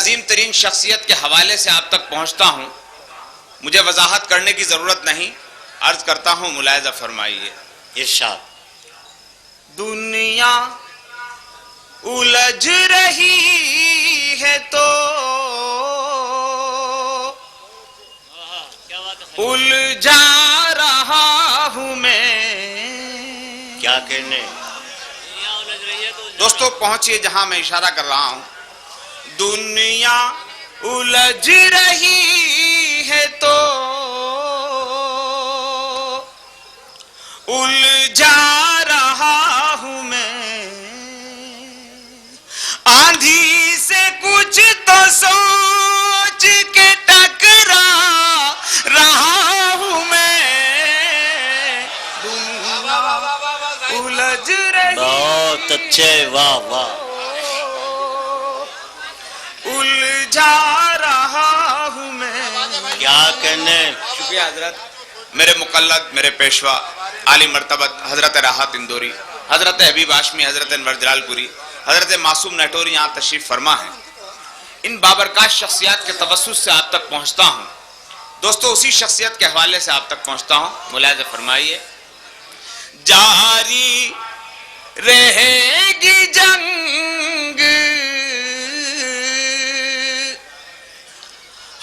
عظیم ترین شخصیت کے حوالے سے آپ تک پہنچتا ہوں. مجھے وضاحت کرنے کی ضرورت نہیں، عرض کرتا ہوں، ملاحظہ فرمائیے. ارشاد. دنیا الجھ رہی ہے تو الجھا رہا ہوں میں. کیا کہنے؟ دوستو پہنچیے جہاں میں اشارہ کر رہا ہوں. دنیا الجھ رہی ہے تو الجھا رہا ہوں میں. آندھی سے کچھ تو سوچ کے ٹکرا رہا ہوں میں. دنیا الجھ رہی بہت اچھے، واہ واہ. الجھا رہا ہوں میں. کیا کہنے؟ شکریہ حضرت. میرے مقلد، میرے پیشوا، عالی مرتبت حضرت راحت اندوری، حضرت حبیب ہاشمی، حضرت انور جلال پوری، حضرت معصوم نٹوری یہاں تشریف فرما ہیں. ان بابرکات شخصیات کے توسط سے آپ تک پہنچتا ہوں. دوستو اسی شخصیت کے حوالے سے آپ تک پہنچتا ہوں. ملاحظہ فرمائیے. جاری رہے گی جنگ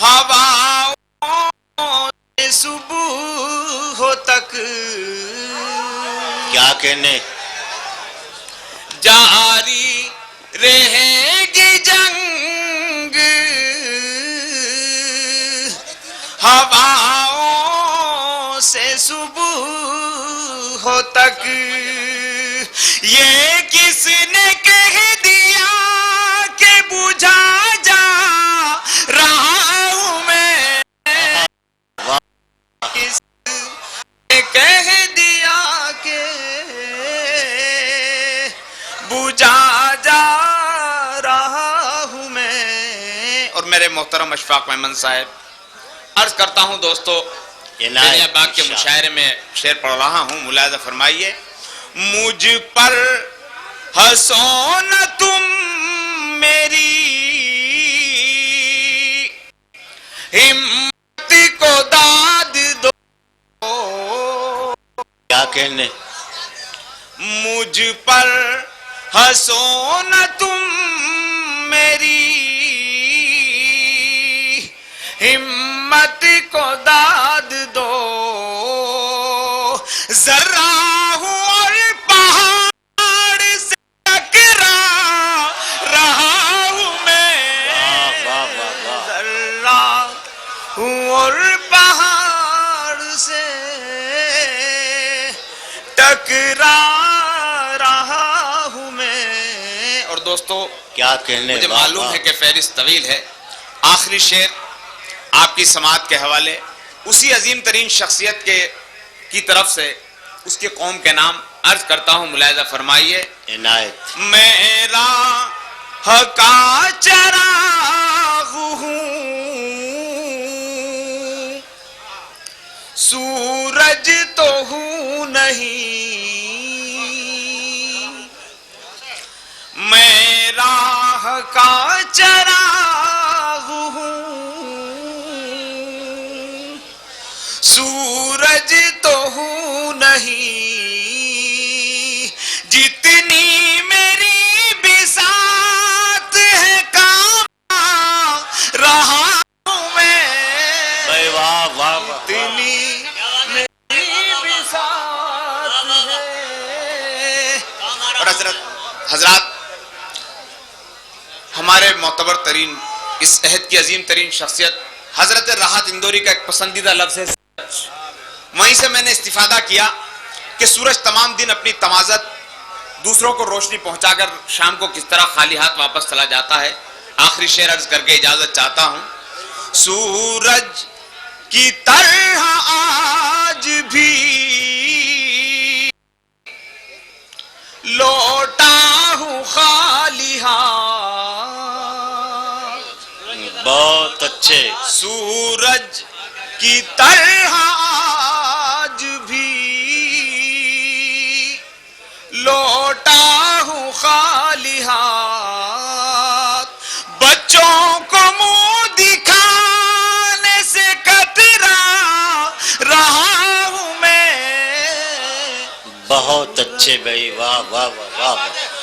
ہواؤں سے صبح تک. کیا کہنے؟ جاری رہے گی جنگ ہواؤں سے صبح تک. یہ کس نے کہہ دیا کہ بجھا جا رہا ہوں میں. کس نے کہہ دیا کہ بجھا جا رہا ہوں میں. اور میرے محترم اشفاق محمد صاحب، عرض کرتا ہوں دوستو، دنیا باغ کے مشاعرے میں شعر پڑھ رہا ہوں. ملاحظہ فرمائیے. مجھ پر ہنسو نہ تم میری ہمت کو داد دو. کیا کہنے؟ مجھ پر ہنسو نہ تم میری ہمت کو داد دو. ذرا ہوں اور پہاڑ سے ٹکرا رہا ہوں میں. واہ واہ واہ. ذرا ہوں اور پہاڑ سے ٹکرا رہا ہوں میں. اور دوستو کیا کہنے؟ مجھے معلوم ہے کہ فہرست طویل ہے. آخری شعر آپ کی سماعت کے حوالے اسی عظیم ترین شخصیت کی طرف سے اس کے قوم کے نام عرض کرتا ہوں. ملاحظہ فرمائیے. عنایت. میرا حقا چراغ ہوں، سورج تو ہوں نہیں. میرا حقا چراغ ہوں، سورج تو ہوں نہیں. جتنی میری بساط ہے کام رہا ہوں میں. واہ واہ واہ. جتنی میری بساط ہے. اور حضرات ہمارے معتبر ترین اس عہد کی عظیم ترین شخصیت حضرت راحت اندوری کا ایک پسندیدہ لفظ ہے سورج. وہیں سے میں نے استفادہ کیا کہ سورج تمام دن اپنی تمازت دوسروں کو روشنی پہنچا کر شام کو کس طرح خالی ہاتھ واپس چلا جاتا ہے. آخری شعر عرض کر کے اجازت چاہتا ہوں. سورج کی طرح آج بھی لوٹا ہوں خالی ہاتھ. بہت اچھے. سورج کی طرح آج بھی لوٹا ہوں خالی ہاتھ. بچوں کو بہت اچھے بھائی، واہ واہ واہ واہ واہ۔